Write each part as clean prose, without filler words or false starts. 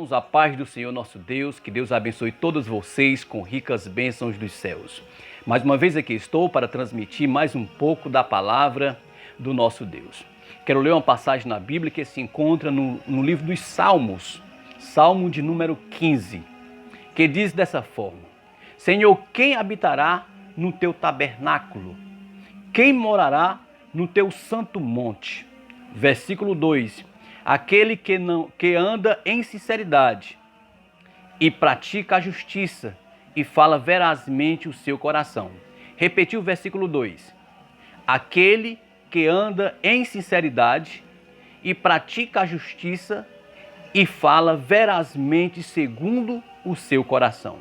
irmãos, a paz do Senhor nosso Deus, que Deus abençoe todos vocês com ricas bênçãos dos céus. Mais uma vez aqui estou para transmitir mais um pouco da palavra do nosso Deus. Quero ler uma passagem na Bíblia que se encontra no livro dos Salmos, Salmo de número 15, que diz dessa forma: Senhor, quem habitará no teu tabernáculo? Quem morará no teu santo monte? Versículo 2: Aquele que anda em sinceridade e pratica a justiça e fala verazmente o seu coração. Repetiu o versículo 2. Aquele que anda em sinceridade e pratica a justiça e fala verazmente segundo o seu coração.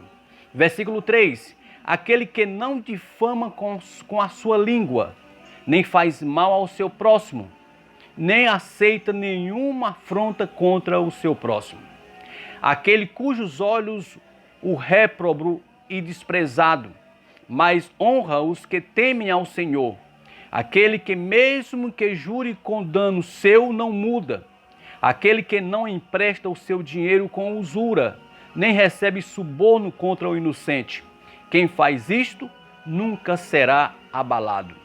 Versículo 3. Aquele que não difama com a sua língua, nem faz mal ao seu próximo, nem aceita nenhuma afronta contra o seu próximo. Aquele cujos olhos o réprobo e desprezado, mas honra os que temem ao Senhor. Aquele que mesmo que jure com dano seu não muda. Aquele que não empresta o seu dinheiro com usura, nem recebe suborno contra o inocente. Quem faz isto nunca será abalado.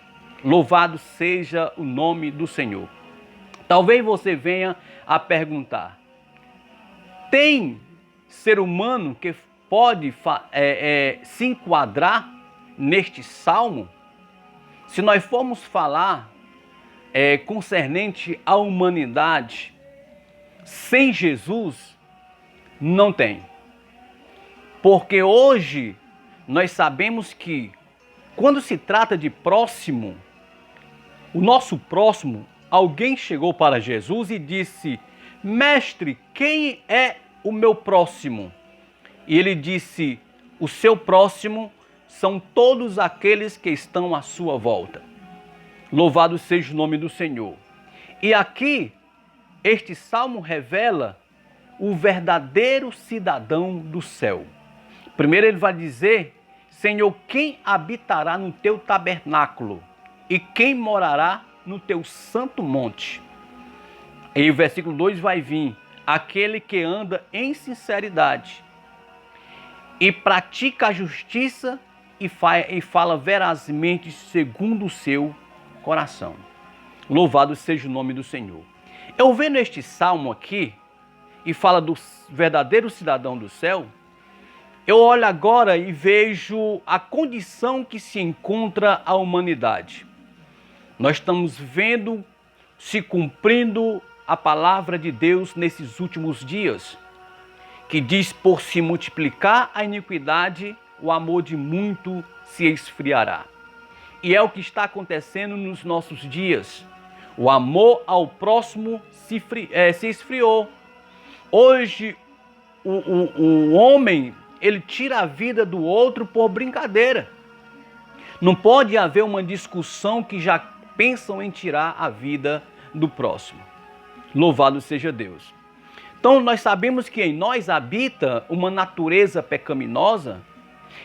Louvado seja o nome do Senhor. Talvez você venha a perguntar: tem ser humano que pode se enquadrar neste salmo? Se nós formos falar concernente à humanidade, sem Jesus, não tem. Porque hoje nós sabemos que quando se trata de próximo, o nosso próximo, alguém chegou para Jesus e disse: Mestre, quem é o meu próximo? E ele disse: o seu próximo são todos aqueles que estão à sua volta. Louvado seja o nome do Senhor. E aqui, este salmo revela o verdadeiro cidadão do céu. Primeiro ele vai dizer: Senhor, quem habitará no teu tabernáculo e quem morará no teu santo monte? E o versículo 2 vai vir: aquele que anda em sinceridade e pratica a justiça e fala verazmente segundo o seu coração. Louvado seja o nome do Senhor. Eu vendo este salmo aqui, e fala do verdadeiro cidadão do céu, eu olho agora e vejo a condição que se encontra a humanidade. Nós estamos vendo se cumprindo a palavra de Deus nesses últimos dias, que diz: por se multiplicar a iniquidade, o amor de muito se esfriará. E é o que está acontecendo nos nossos dias. O amor ao próximo se esfriou. Hoje, o homem, ele tira a vida do outro por brincadeira. Não pode haver uma discussão que já pensam em tirar a vida do próximo. Louvado seja Deus. Então nós sabemos que em nós habita uma natureza pecaminosa,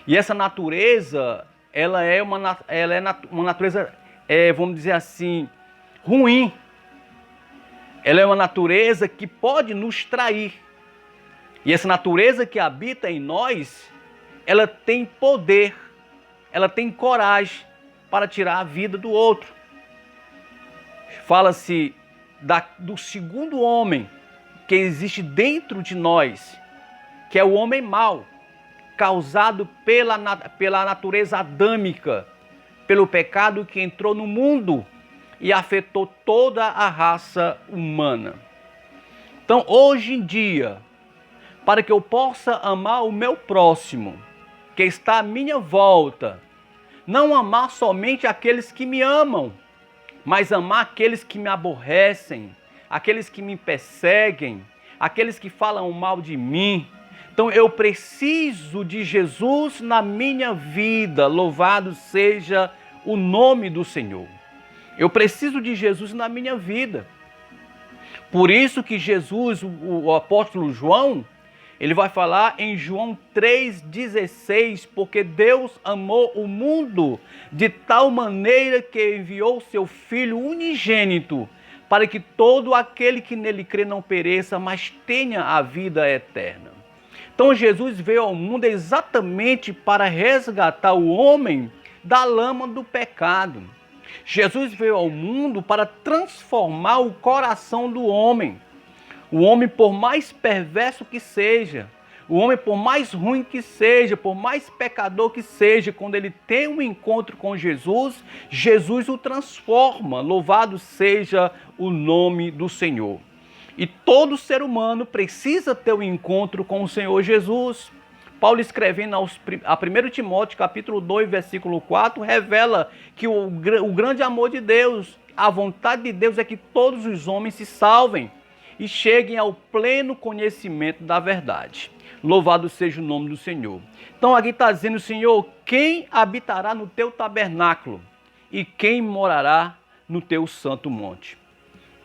e essa natureza, ela é uma natureza, vamos dizer assim, ruim. Ela é uma natureza que pode nos trair. E essa natureza que habita em nós, ela tem poder, ela tem coragem para tirar a vida do outro. Fala-se do segundo homem que existe dentro de nós, que é o homem mau, causado pela natureza adâmica, pelo pecado que entrou no mundo e afetou toda a raça humana. Então, hoje em dia, para que eu possa amar o meu próximo, que está à minha volta, não amar somente aqueles que me amam, mas amar aqueles que me aborrecem, aqueles que me perseguem, aqueles que falam mal de mim. Então eu preciso de Jesus na minha vida. Louvado seja o nome do Senhor. Eu preciso de Jesus na minha vida. Por isso que Jesus, o apóstolo João, ele vai falar em João 3,16, porque Deus amou o mundo de tal maneira que enviou seu Filho unigênito, para que todo aquele que nele crê não pereça, mas tenha a vida eterna. Então Jesus veio ao mundo exatamente para resgatar o homem da lama do pecado. Jesus veio ao mundo para transformar o coração do homem. O homem, por mais perverso que seja, o homem, por mais ruim que seja, por mais pecador que seja, quando ele tem um encontro com Jesus, Jesus o transforma. Louvado seja o nome do Senhor. E todo ser humano precisa ter um encontro com o Senhor Jesus. Paulo, escrevendo a 1 Timóteo, capítulo 2, versículo 4, revela que o grande amor de Deus, a vontade de Deus é que todos os homens se salvem e cheguem ao pleno conhecimento da verdade. Louvado seja o nome do Senhor. Então aqui está dizendo, Senhor, quem habitará no teu tabernáculo e quem morará no teu santo monte?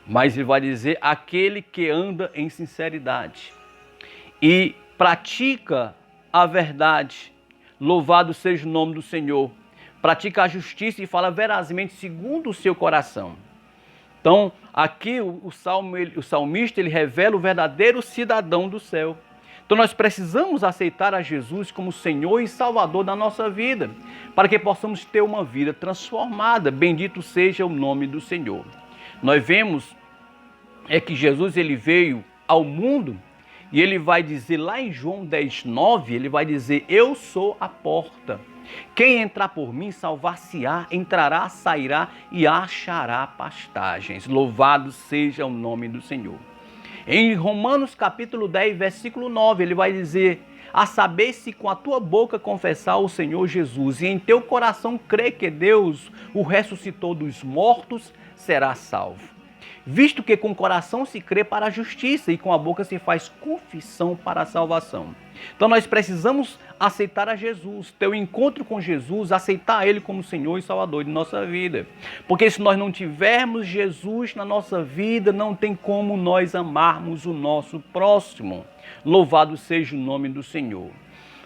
Mas ele vai dizer, aquele que anda em sinceridade e pratica a verdade. Louvado seja o nome do Senhor. Pratica a justiça e fala verazmente segundo o seu coração. Então, aqui o salmista ele revela o verdadeiro cidadão do céu. Então, nós precisamos aceitar a Jesus como Senhor e Salvador da nossa vida, para que possamos ter uma vida transformada. Bendito seja o nome do Senhor. Nós vemos que Jesus ele veio ao mundo e ele vai dizer lá em João 10:9, ele vai dizer, eu sou a porta. Quem entrar por mim salvar-se-á, entrará, sairá e achará pastagens. Louvado seja o nome do Senhor. Em Romanos capítulo 10, versículo 9, ele vai dizer, a saber se com a tua boca confessar o Senhor Jesus e em teu coração crer que Deus o ressuscitou dos mortos, será salvo. Visto que com o coração se crê para a justiça e com a boca se faz confissão para a salvação. Então nós precisamos aceitar a Jesus, ter um encontro com Jesus, aceitar Ele como Senhor e Salvador de nossa vida. Porque se nós não tivermos Jesus na nossa vida, não tem como nós amarmos o nosso próximo. Louvado seja o nome do Senhor.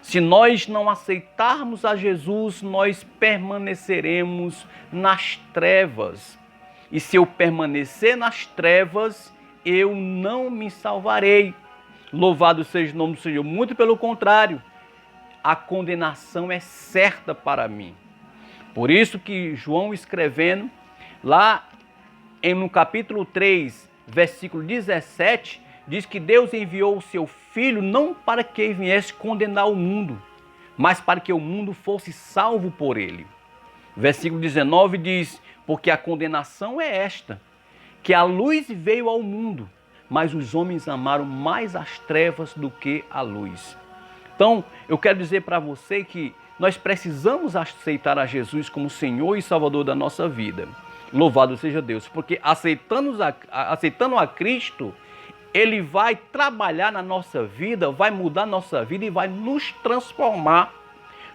Se nós não aceitarmos a Jesus, nós permaneceremos nas trevas. E se eu permanecer nas trevas, eu não me salvarei. Louvado seja o nome do Senhor. Muito pelo contrário, a condenação é certa para mim. Por isso que João escrevendo, lá no capítulo 3, versículo 17, diz que Deus enviou o seu Filho não para que ele viesse condenar o mundo, mas para que o mundo fosse salvo por ele. Versículo 19 diz, porque a condenação é esta, que a luz veio ao mundo, mas os homens amaram mais as trevas do que a luz. Então, eu quero dizer para você que nós precisamos aceitar a Jesus como Senhor e Salvador da nossa vida. Louvado seja Deus, porque aceitando a Cristo, Ele vai trabalhar na nossa vida, vai mudar a nossa vida e vai nos transformar.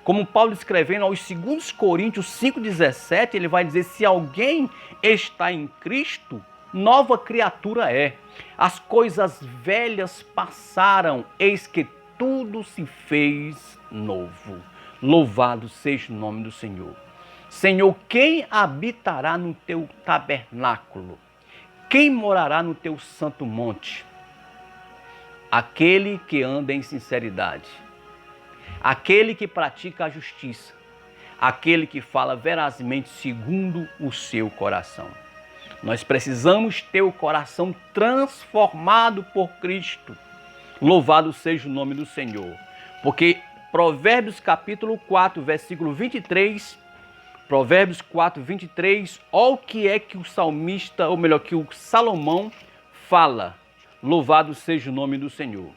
Como Paulo escrevendo aos 2 Coríntios 5,17, ele vai dizer, se alguém está em Cristo, nova criatura é. As coisas velhas passaram, eis que tudo se fez novo. Louvado seja o nome do Senhor. Senhor, quem habitará no teu tabernáculo? Quem morará no teu santo monte? Aquele que anda em sinceridade. Aquele que pratica a justiça, aquele que fala verazmente segundo o seu coração. Nós precisamos ter o coração transformado por Cristo. Louvado seja o nome do Senhor. Porque Provérbios capítulo 4, versículo 23, Provérbios 4, 23, olha o que é que o salmista, ou melhor, que o Salomão fala. Louvado seja o nome do Senhor.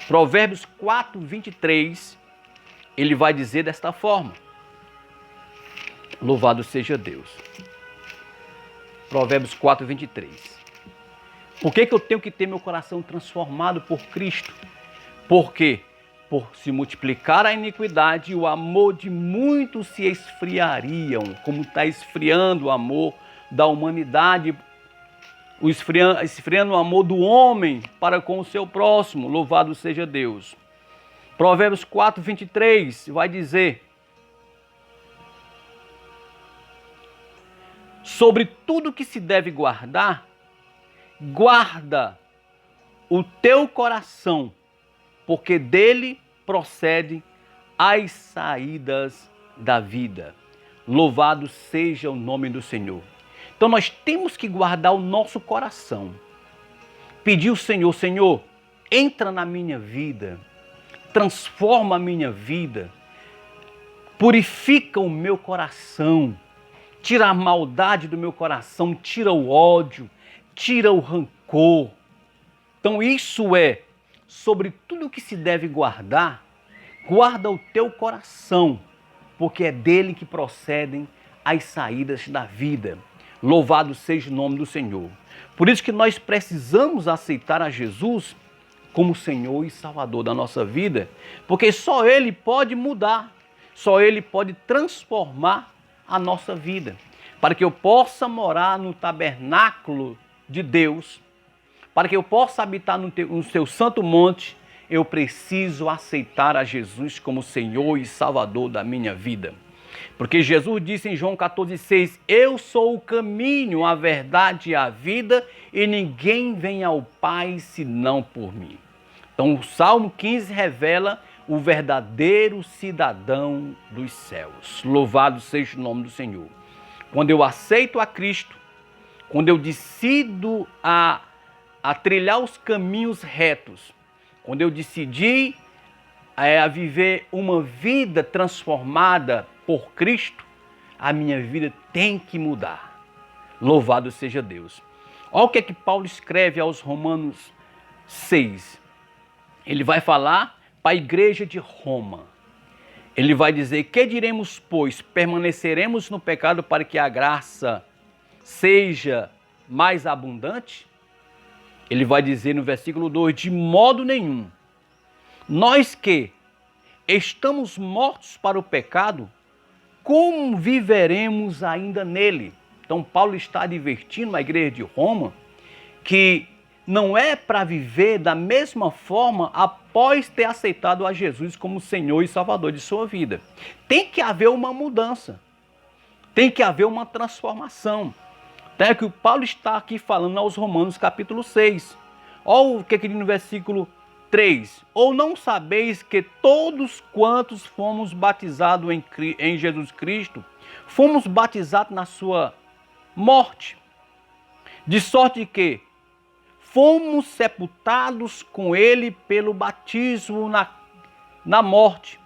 Provérbios 4, 23, ele vai dizer desta forma. Louvado seja Deus. Provérbios 4, 23. Por que eu tenho que ter meu coração transformado por Cristo? Porque por se multiplicar a iniquidade, o amor de muitos se esfriariam, como está esfriando o amor da humanidade, esfriando o amor do homem para com o seu próximo. Louvado seja Deus. Provérbios 4, 23 vai dizer, sobre tudo que se deve guardar, guarda o teu coração, porque dele procedem as saídas da vida. Louvado seja o nome do Senhor. Então nós temos que guardar o nosso coração. Pedir ao Senhor, Senhor, entra na minha vida, transforma a minha vida, purifica o meu coração, tira a maldade do meu coração, tira o ódio, tira o rancor. Então isso é sobre tudo que se deve guardar. Guarda o teu coração, porque é dele que procedem as saídas da vida. Louvado seja o nome do Senhor. Por isso que nós precisamos aceitar a Jesus como Senhor e Salvador da nossa vida, porque só Ele pode mudar, só Ele pode transformar a nossa vida. Para que eu possa morar no tabernáculo de Deus, para que eu possa habitar no seu santo monte, eu preciso aceitar a Jesus como Senhor e Salvador da minha vida. Porque Jesus disse em João 14,6, eu sou o caminho, a verdade e a vida, e ninguém vem ao Pai senão por mim. Então o Salmo 15 revela o verdadeiro cidadão dos céus. Louvado seja o nome do Senhor. Quando eu aceito a Cristo, quando eu decido a trilhar os caminhos retos, quando eu decidi a viver uma vida transformada por Cristo, a minha vida tem que mudar. Louvado seja Deus. Olha o que é que Paulo escreve aos Romanos 6. Ele vai falar para a igreja de Roma. Ele vai dizer, que diremos, pois? Permaneceremos no pecado para que a graça seja mais abundante? Ele vai dizer no versículo 2, de modo nenhum. Nós que estamos mortos para o pecado, como viveremos ainda nele? Então Paulo está advertindo a igreja de Roma que não é para viver da mesma forma após ter aceitado a Jesus como Senhor e Salvador de sua vida. Tem que haver uma mudança, tem que haver uma transformação. Então é que o Paulo está aqui falando aos Romanos capítulo 6. Olha o que diz no versículo 3. Ou não sabeis que todos quantos fomos batizados em Jesus Cristo, fomos batizados na sua morte, de sorte que fomos sepultados com ele pelo batismo na morte,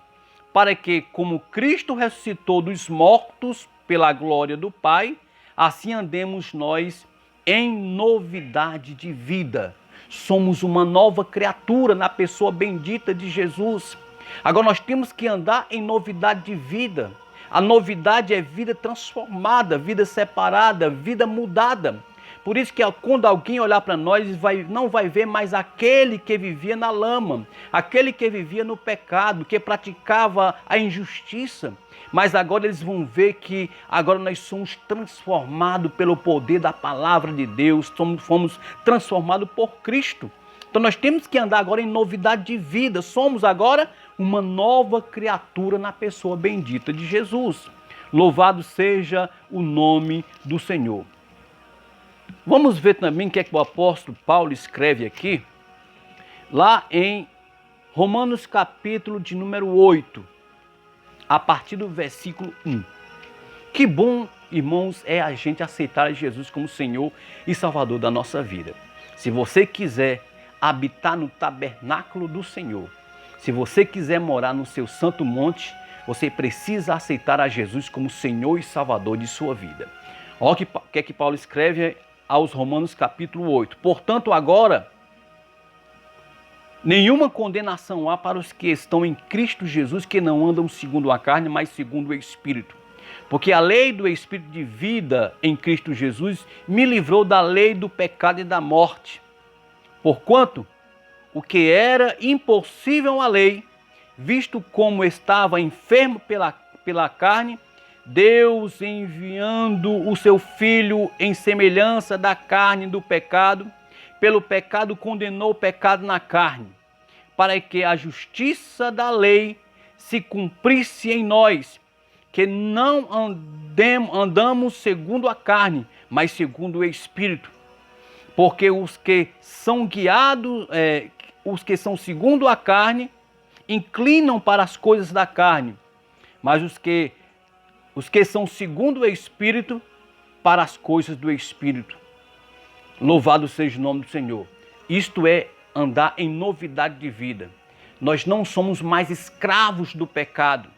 para que, como Cristo ressuscitou dos mortos pela glória do Pai, assim andemos nós em novidade de vida. Somos uma nova criatura na pessoa bendita de Jesus. Agora nós temos que andar em novidade de vida. A novidade é vida transformada, vida separada, vida mudada. Por isso que quando alguém olhar para nós, não vai ver mais aquele que vivia na lama, aquele que vivia no pecado, que praticava a injustiça. Mas agora eles vão ver que agora nós somos transformados pelo poder da palavra de Deus, fomos transformados por Cristo. Então nós temos que andar agora em novidade de vida, somos agora uma nova criatura na pessoa bendita de Jesus. Louvado seja o nome do Senhor. Vamos ver também o que é que o apóstolo Paulo escreve aqui, lá em Romanos capítulo de número 8, a partir do versículo 1. Que bom, irmãos, é a gente aceitar Jesus como Senhor e Salvador da nossa vida. Se você quiser habitar no tabernáculo do Senhor, se você quiser morar no seu santo monte, você precisa aceitar a Jesus como Senhor e Salvador de sua vida. Olha o que é que Paulo escreve aos Romanos capítulo 8. Portanto, agora, nenhuma condenação há para os que estão em Cristo Jesus, que não andam segundo a carne, mas segundo o Espírito. Porque a lei do Espírito de vida em Cristo Jesus me livrou da lei do pecado e da morte. Porquanto, o que era impossível à lei, visto como estava enfermo pela carne, Deus, enviando o seu Filho em semelhança da carne do pecado, pelo pecado condenou o pecado na carne, para que a justiça da lei se cumprisse em nós, que não andamos segundo a carne, mas segundo o Espírito. Porque os que são guiados, os que são segundo a carne, inclinam para as coisas da carne, mas os que são segundo o Espírito, para as coisas do Espírito. Louvado seja o nome do Senhor. Isto é andar em novidade de vida. Nós não somos mais escravos do pecado.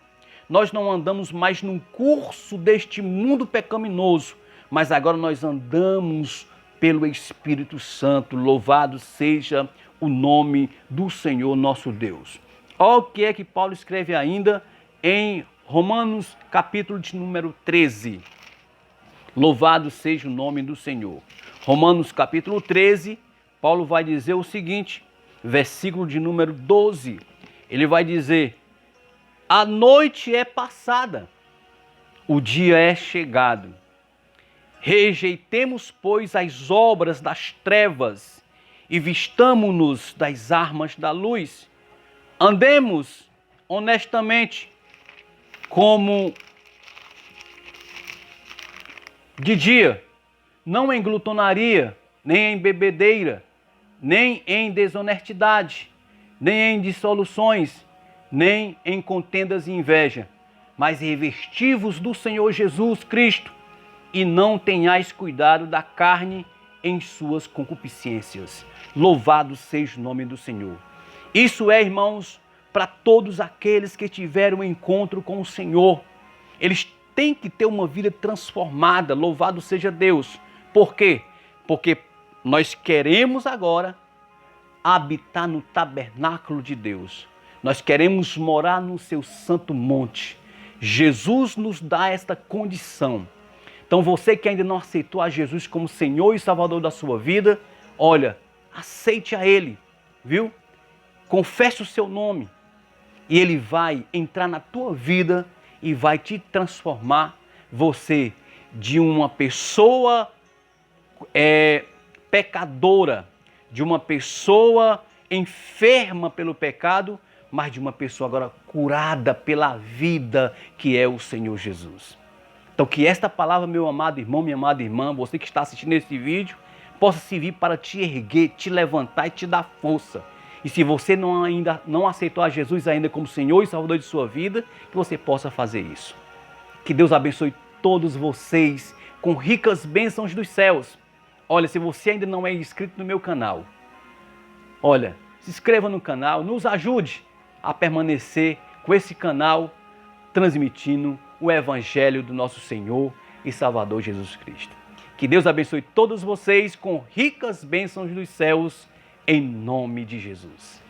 Nós não andamos mais num curso deste mundo pecaminoso, mas agora nós andamos pelo Espírito Santo. Louvado seja o nome do Senhor nosso Deus. Olha o que é que Paulo escreve ainda em Romanos capítulo de número 13. Louvado seja o nome do Senhor. Romanos capítulo 13, Paulo vai dizer o seguinte, versículo de número 12. Ele vai dizer: a noite é passada, o dia é chegado. Rejeitemos, pois, as obras das trevas e vistamo-nos das armas da luz. Andemos honestamente, como de dia, não em glutonaria, nem em bebedeira, nem em desonestidade, nem em dissoluções, nem em contendas e inveja, mas revesti-vos do Senhor Jesus Cristo, e não tenhais cuidado da carne em suas concupiscências. Louvado seja o nome do Senhor. Isso é, irmãos, para todos aqueles que tiveram um encontro com o Senhor. Eles têm que ter uma vida transformada. Louvado seja Deus. Por quê? Porque nós queremos agora habitar no tabernáculo de Deus. Nós queremos morar no seu santo monte. Jesus nos dá esta condição. Então você que ainda não aceitou a Jesus como Senhor e Salvador da sua vida, olha, aceite a Ele, viu? Confesse o seu nome e Ele vai entrar na tua vida e vai te transformar você de uma pessoa pecadora, de uma pessoa enferma pelo pecado, mas de uma pessoa agora curada pela vida que é o Senhor Jesus. Então que esta palavra, meu amado irmão, minha amada irmã, você que está assistindo esse vídeo, possa servir para te erguer, te levantar e te dar força. E se você ainda não aceitou a Jesus ainda como Senhor e Salvador de sua vida, que você possa fazer isso. Que Deus abençoe todos vocês com ricas bênçãos dos céus. Olha, se você ainda não é inscrito no meu canal, olha, se inscreva no canal, nos ajude a permanecer com esse canal transmitindo o Evangelho do nosso Senhor e Salvador Jesus Cristo. Que Deus abençoe todos vocês com ricas bênçãos dos céus, em nome de Jesus.